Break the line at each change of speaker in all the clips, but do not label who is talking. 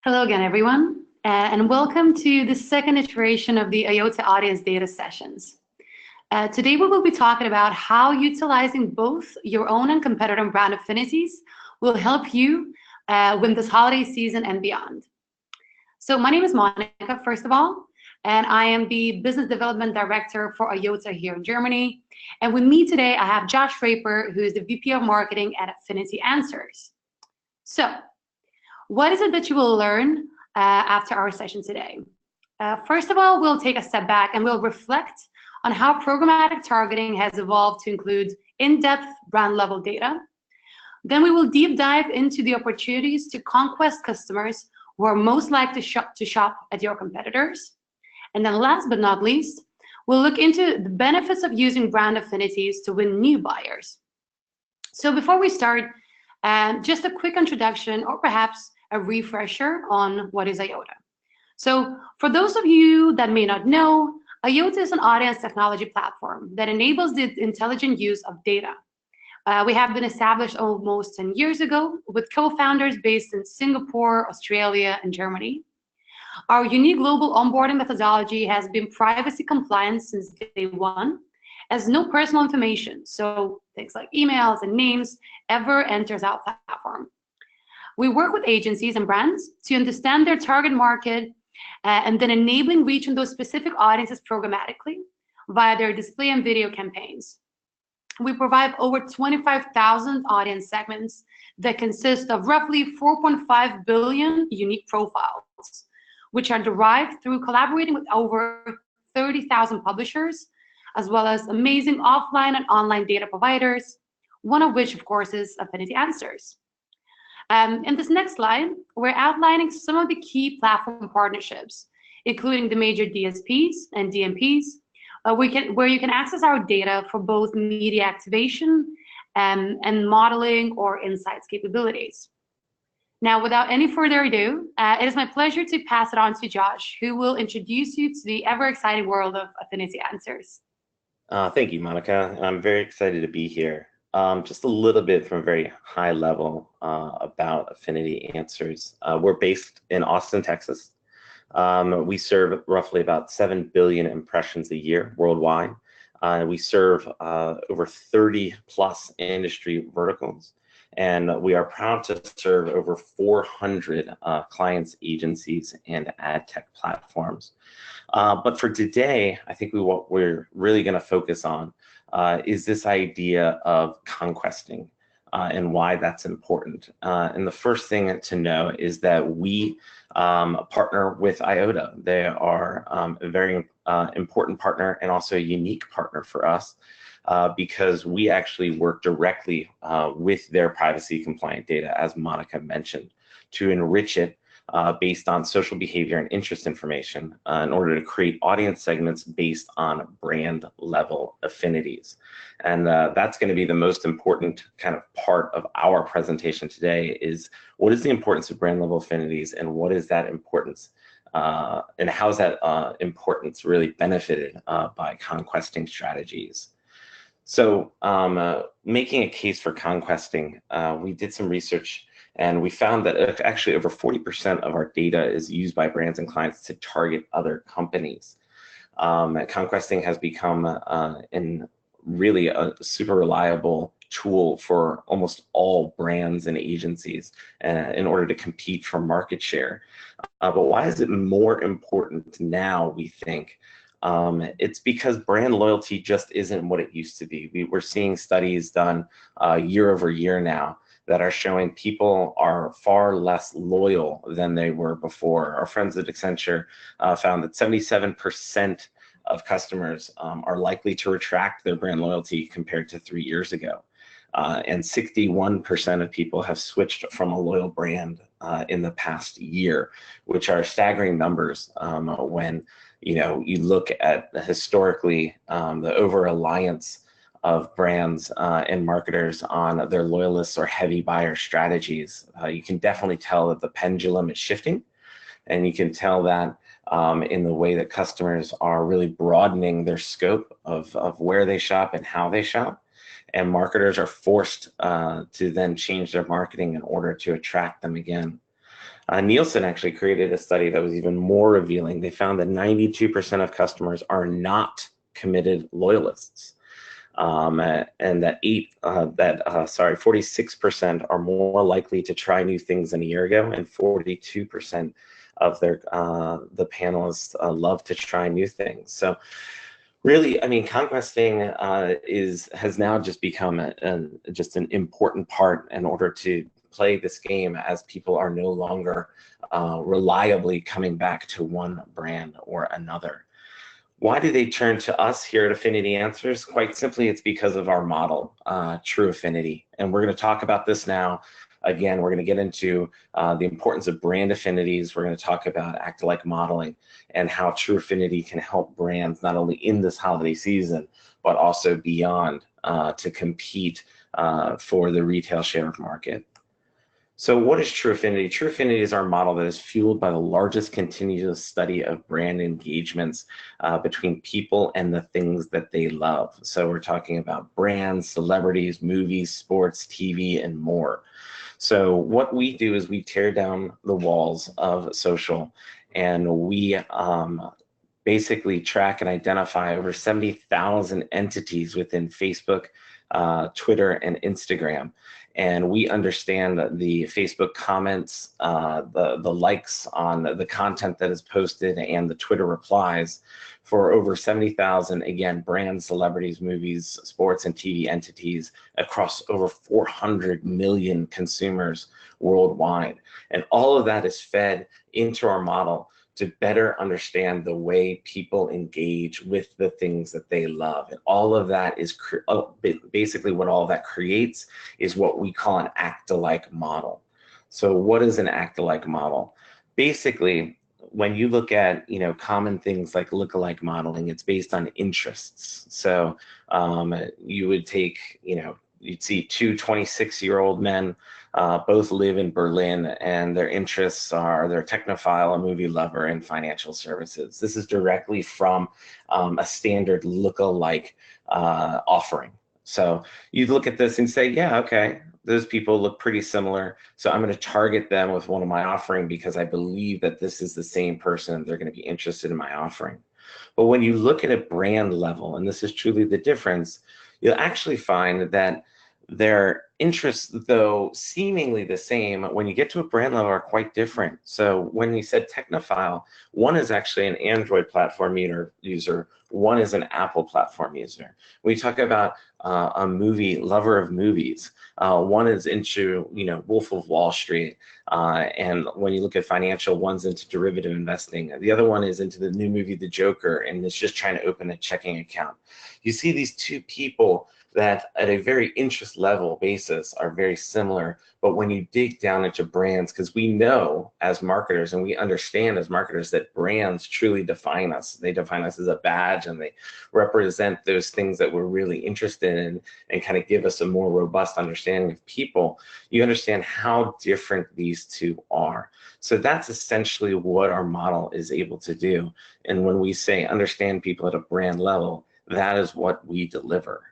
Hello again, everyone, and welcome to the second iteration of the Iota Audience Data Sessions. Today we will be talking about how utilizing both your own and competitor brand affinities will help you win this holiday season and beyond. So my name is Monica, first of all, and I am the Business Development Director for Iota here in Germany. And with me today, I have Josh Raper, who is the VP of Marketing at Affinity Answers. So, what is it that you will learn after our session today? First of all, we'll take a step back and we'll reflect on how programmatic targeting has evolved to include in-depth brand level data. Then we will deep dive into the opportunities to conquest customers who are most likely to shop at your competitors. And then last but not least, we'll look into the benefits of using brand affinities to win new buyers. So before we start, just a quick introduction or perhaps a refresher on what is Iota. So for those of you that may not know, Iota is an audience technology platform that enables the intelligent use of data. We have been established almost 10 years ago with co-founders based in Singapore, Australia, and Germany. Our unique global onboarding methodology has been privacy compliant since day one, as no personal information, so things like emails and names, ever enters our platform. We work with agencies and brands to understand their target market and then enabling reaching those specific audiences programmatically via their display and video campaigns. We provide over 25,000 audience segments that consist of roughly 4.5 billion unique profiles, which are derived through collaborating with over 30,000 publishers, as well as amazing offline and online data providers, one of which, of course, is Affinity Answers. In this next slide, we're outlining some of the key platform partnerships, including the major DSPs and DMPs, where you can access our data for both media activation and modeling or insights capabilities. Now, without any further ado, it is my pleasure to pass it on to Josh, who will introduce you to the ever-exciting world of Affinity Answers.
Thank you, Monica. I'm very excited to be here. Just a little bit from a very high level about Affinity Answers. We're based in Austin, Texas. We serve roughly about 7 billion impressions a year worldwide. We serve over 30 plus industry verticals, and we are proud to serve over 400 clients, agencies, and ad tech platforms. But for today, I think what we're really going to focus on is this idea of conquesting and why that's important. And the first thing to know is that we partner with Iota. They are a very important partner and also a unique partner for us because we actually work directly with their privacy compliant data, as Monica mentioned, to enrich it based on social behavior and interest information in order to create audience segments based on brand level affinities. And that's going to be the most important kind of part of our presentation today is what is the importance of brand level affinities and what is that importance and how is that importance really benefited by conquesting strategies. So making a case for conquesting, we did some research and we found that actually over 40% of our data is used by brands and clients to target other companies. Conquesting has become really a super reliable tool for almost all brands and agencies in order to compete for market share. But why is it more important now, we think? It's because brand loyalty just isn't what it used to be. We're seeing studies done year over year now that are showing people are far less loyal than they were before. Our friends at Accenture found that 77% of customers are likely to retract their brand loyalty compared to 3 years ago. And 61% of people have switched from a loyal brand in the past year, which are staggering numbers when you look at historically the over-reliance of brands and marketers on their loyalists or heavy buyer strategies. You can definitely tell that the pendulum is shifting, and you can tell that in the way that customers are really broadening their scope of where they shop and how they shop. And marketers are forced to then change their marketing in order to attract them again. Nielsen actually created a study that was even more revealing. They found that 92% of customers are not committed loyalists. And that 46% are more likely to try new things than a year ago, and 42% of the panelists love to try new things. So really, I mean, conquesting has now just become just an important part in order to play this game, as people are no longer reliably coming back to one brand or another. Why do they turn to us here at Affinity Answers? Quite simply, it's because of our model, True Affinity. And we're going to talk about this now. Again, we're going to get into the importance of brand affinities. We're going to talk about act-alike modeling and how True Affinity can help brands not only in this holiday season, but also beyond to compete for the retail share of market. So what is True Affinity? True Affinity is our model that is fueled by the largest continuous study of brand engagements between people and the things that they love. So we're talking about brands, celebrities, movies, sports, TV, and more. So what we do is we tear down the walls of social, and we basically track and identify over 70,000 entities within Facebook, Twitter, and Instagram. And we understand the Facebook comments, the likes on the content that is posted, and the Twitter replies for over 70,000, again, brands, celebrities, movies, sports, and TV entities across over 400 million consumers worldwide. And all of that is fed into our model to better understand the way people engage with the things that they love. And all of that is basically what all of that creates is what we call an act-alike model. So what is an act-alike model? Basically, when you look at common things like look-alike modeling, it's based on interests. So you would take, you'd see two 26-year-old men, both live in Berlin, and their interests are they're technophile, a movie lover, and financial services. This is directly from a standard look-alike offering. So you look at this and say, yeah, okay, those people look pretty similar, so I'm going to target them with one of my offering because I believe that this is the same person. They're going to be interested in my offering. But when you look at a brand level, and this is truly the difference, you'll actually find that their interests, though seemingly the same, when you get to a brand level, are quite different. So when you said technophile, one is actually an Android platform user, one is an Apple platform user. When you talk about a movie lover of movies, one is into Wolf of Wall Street, and when you look at financial, one's into derivative investing. The other one is into the new movie The Joker, and is just trying to open a checking account. You see these two people that at a very interest level basis are very similar, but when you dig down into brands, because we know as marketers and we understand as marketers that brands truly define us. They define us as a badge, and they represent those things that we're really interested in and kind of give us a more robust understanding of people. You understand how different these two are. So that's essentially what our model is able to do. And when we say understand people at a brand level, that is what we deliver.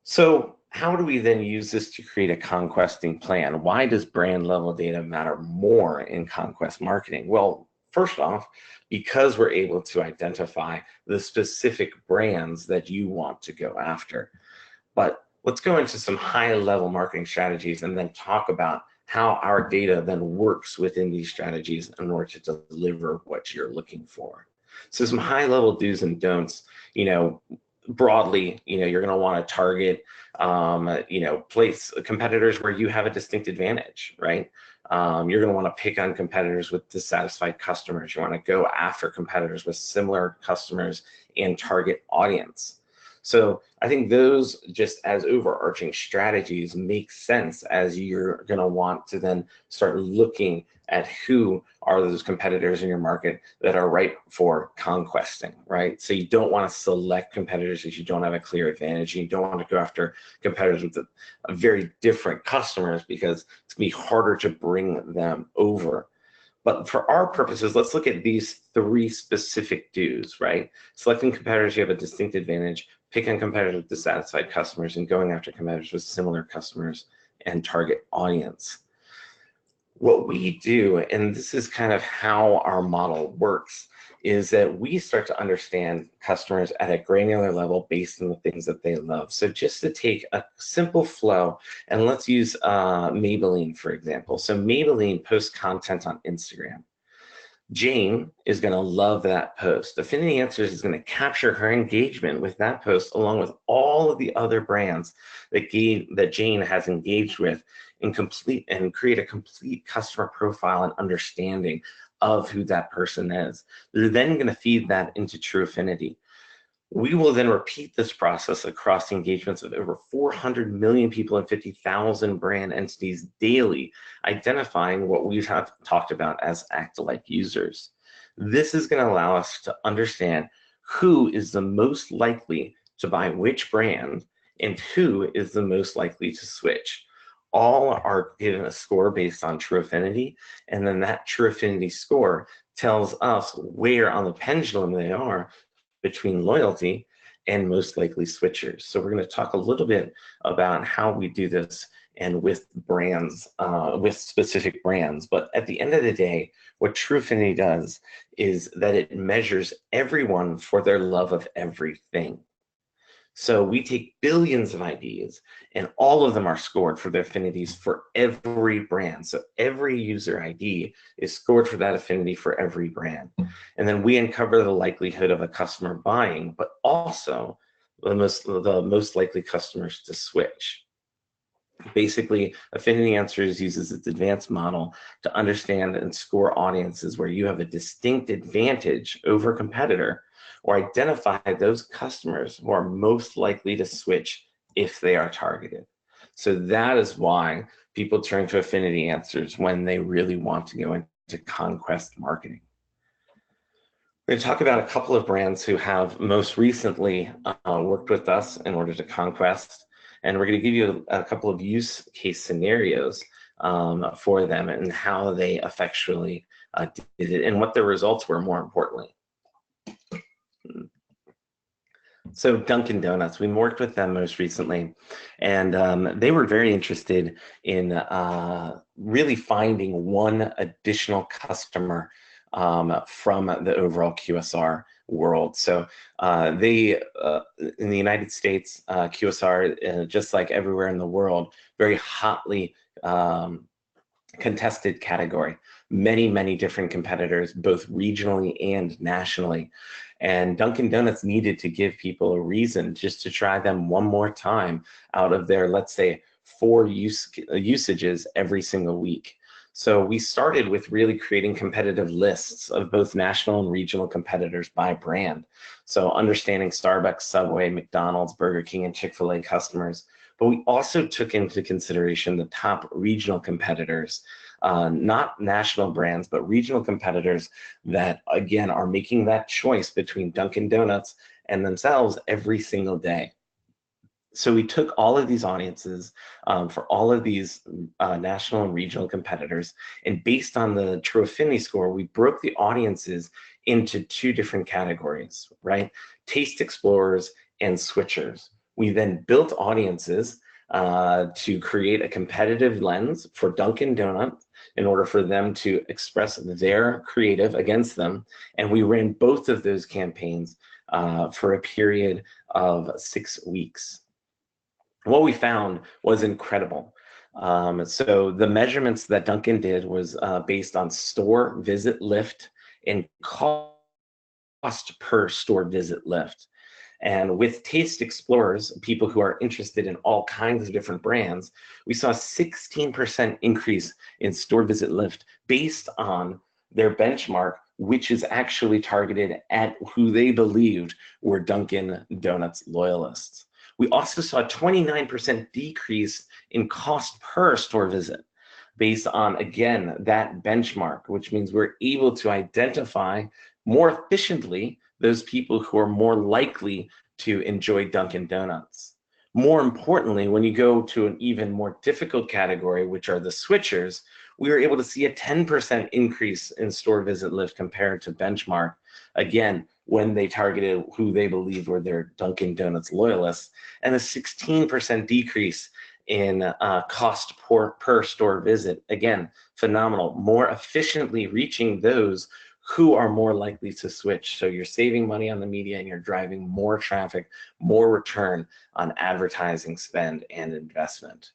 So how do we then use this to create a conquesting plan? Why does brand level data matter more in conquest marketing? Well, first off, because we're able to identify the specific brands that you want to go after. But let's go into some high level marketing strategies and then talk about how our data then works within these strategies in order to deliver what you're looking for. So some high level do's and don'ts, broadly, you're going to want to target, place competitors where you have a distinct advantage, right? You're going to want to pick on competitors with dissatisfied customers. You want to go after competitors with similar customers and target audience. So I think those, just as overarching strategies, make sense as you're going to want to then start looking at who are those competitors in your market that are ripe for conquesting, right? So you don't want to select competitors if you don't have a clear advantage. You don't want to go after competitors with a very different customers because it's going to be harder to bring them over. But for our purposes, let's look at these three specific do's, right? Selecting competitors you have a distinct advantage, picking competitors with dissatisfied customers, and going after competitors with similar customers and target audience. What we do, and this is kind of how our model works, is that we start to understand customers at a granular level based on the things that they love. So just to take a simple flow, and let's use Maybelline, for example. So Maybelline posts content on Instagram. Jane is going to love that post. Affinity Answers is going to capture her engagement with that post along with all of the other brands that Jane has engaged with and create a complete customer profile and understanding of who that person is. They're then going to feed that into True Affinity. We will then repeat this process across the engagements of over 400 million people and 50,000 brand entities daily, identifying what we have talked about as act-alike users. This is going to allow us to understand who is the most likely to buy which brand and who is the most likely to switch. All are given a score based on True Affinity, and then that True Affinity score tells us where on the pendulum they are between loyalty and most likely switchers. So we're going to talk a little bit about how we do this and with brands, with specific brands. But at the end of the day, what True Affinity does is that it measures everyone for their love of everything. So we take billions of IDs and all of them are scored for their affinities for every brand. So every user ID is scored for that affinity for every brand. And then we uncover the likelihood of a customer buying, but also the most likely customers to switch. Basically, Affinity Answers uses its advanced model to understand and score audiences where you have a distinct advantage over a competitor, or identify those customers who are most likely to switch if they are targeted. So that is why people turn to Affinity Answers when they really want to go into conquest marketing. We're going to talk about a couple of brands who have most recently worked with us in order to conquest, and we're going to give you a couple of use case scenarios for them and how they effectually did it and what their results were, more importantly. So Dunkin Donuts, we worked with them most recently, and they were very interested in really finding one additional customer from the overall QSR world. So in the United States, QSR, just like everywhere in the world, very hotly contested category. Many different competitors, both regionally and nationally. And Dunkin Donuts needed to give people a reason just to try them one more time out of their, let's say, 4 usages every single week. So we started with really creating competitive lists of both national and regional competitors by brand. So understanding Starbucks, Subway, McDonald's, Burger King, and Chick-fil-A customers. But we also took into consideration the top regional competitors, not national brands, but regional competitors that, again, are making that choice between Dunkin Donuts and themselves every single day. So we took all of these audiences for all of these national and regional competitors, and based on the True Affinity score, we broke the audiences into 2 different categories, right? Taste explorers and switchers. We then built audiences to create a competitive lens for Dunkin Donuts in order for them to express their creative against them. And we ran both of those campaigns for a period of 6 weeks. What we found was incredible. So the measurements that Dunkin did was based on store visit lift and cost per store visit lift. And with Taste Explorers, people who are interested in all kinds of different brands, we saw a 16% increase in store visit lift based on their benchmark, which is actually targeted at who they believed were Dunkin Donuts loyalists. We also saw a 29% decrease in cost per store visit based on, again, that benchmark, which means we're able to identify more efficiently those people who are more likely to enjoy Dunkin Donuts. More importantly, when you go to an even more difficult category, which are the switchers, we were able to see a 10% increase in store visit lift compared to benchmark, again, when they targeted who they believed were their Dunkin Donuts loyalists, and a 16% decrease in cost per store visit, again, phenomenal. More efficiently reaching those who are more likely to switch. So you're saving money on the media and you're driving more traffic, more return on advertising spend and investment.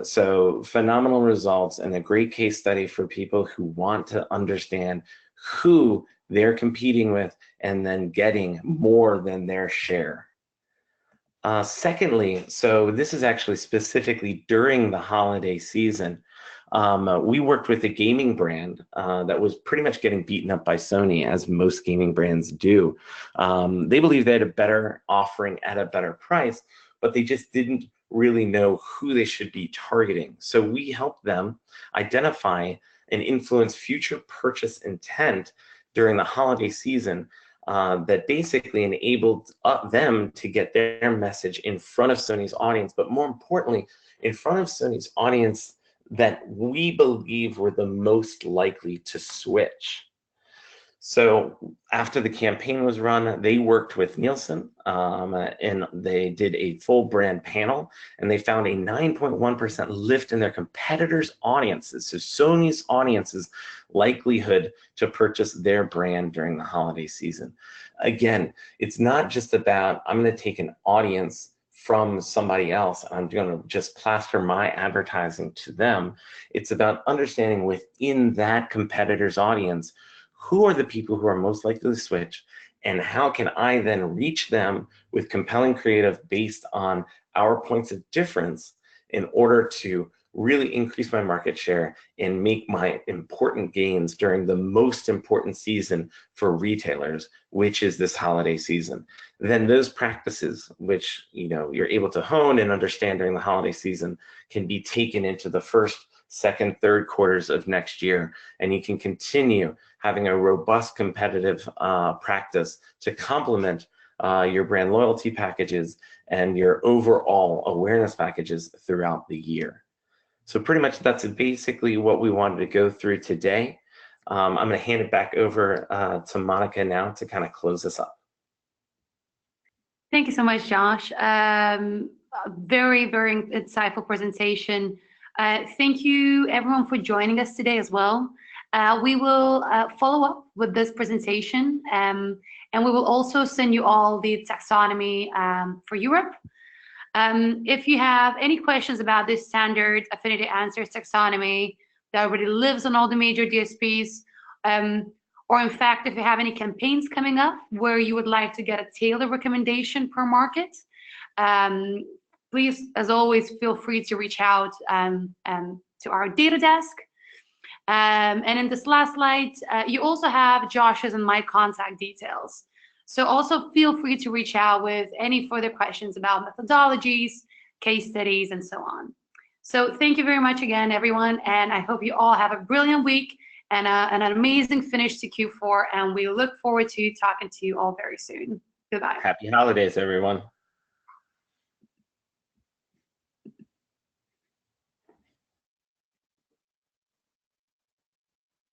So phenomenal results and a great case study for people who want to understand who they're competing with and then getting more than their share. Secondly, so this is actually specifically during the holiday season. We worked with a gaming brand that was pretty much getting beaten up by Sony, as most gaming brands do. They believed they had a better offering at a better price, but they just didn't really know who they should be targeting. So we helped them identify and influence future purchase intent during the holiday season that basically enabled them to get their message in front of Sony's audience, but more importantly, in front of Sony's audience that we believe were the most likely to switch. So after the campaign was run, they worked with Nielsen and they did a full brand panel, and they found a 9.1% lift in their competitors' audiences, so Sony's audience's likelihood to purchase their brand during the holiday season. Again, it's not just about, I'm going to take an audience from somebody else, I'm going to just plaster my advertising to them. It's about understanding within that competitor's audience who are the people who are most likely to switch, and how can I then reach them with compelling creative based on our points of difference in order to really increase my market share and make my important gains during the most important season for retailers, which is this holiday season. Then those practices, which you're able to hone and understand during the holiday season, can be taken into the first, second, third quarters of next year, and you can continue having a robust competitive practice to complement your brand loyalty packages and your overall awareness packages throughout the year. So pretty much that's basically what we wanted to go through today. I'm going to hand it back over to Monica now to kind of close this up.
Thank you so much, Josh. Very, very insightful presentation. Thank you everyone for joining us today as well. We will follow up with this presentation, and we will also send you all the taxonomy for Europe. If you have any questions about this standard Affinity Answers taxonomy that already lives on all the major DSPs, or in fact, if you have any campaigns coming up where you would like to get a tailored recommendation per market, please, as always, feel free to reach out to our data desk. And in this last slide, you also have Josh's and my contact details. So also feel free to reach out with any further questions about methodologies, case studies, and so on. So thank you very much again, everyone, and I hope you all have a brilliant week and an amazing finish to Q4, and we look forward to talking to you all very soon. Goodbye.
Happy holidays, everyone.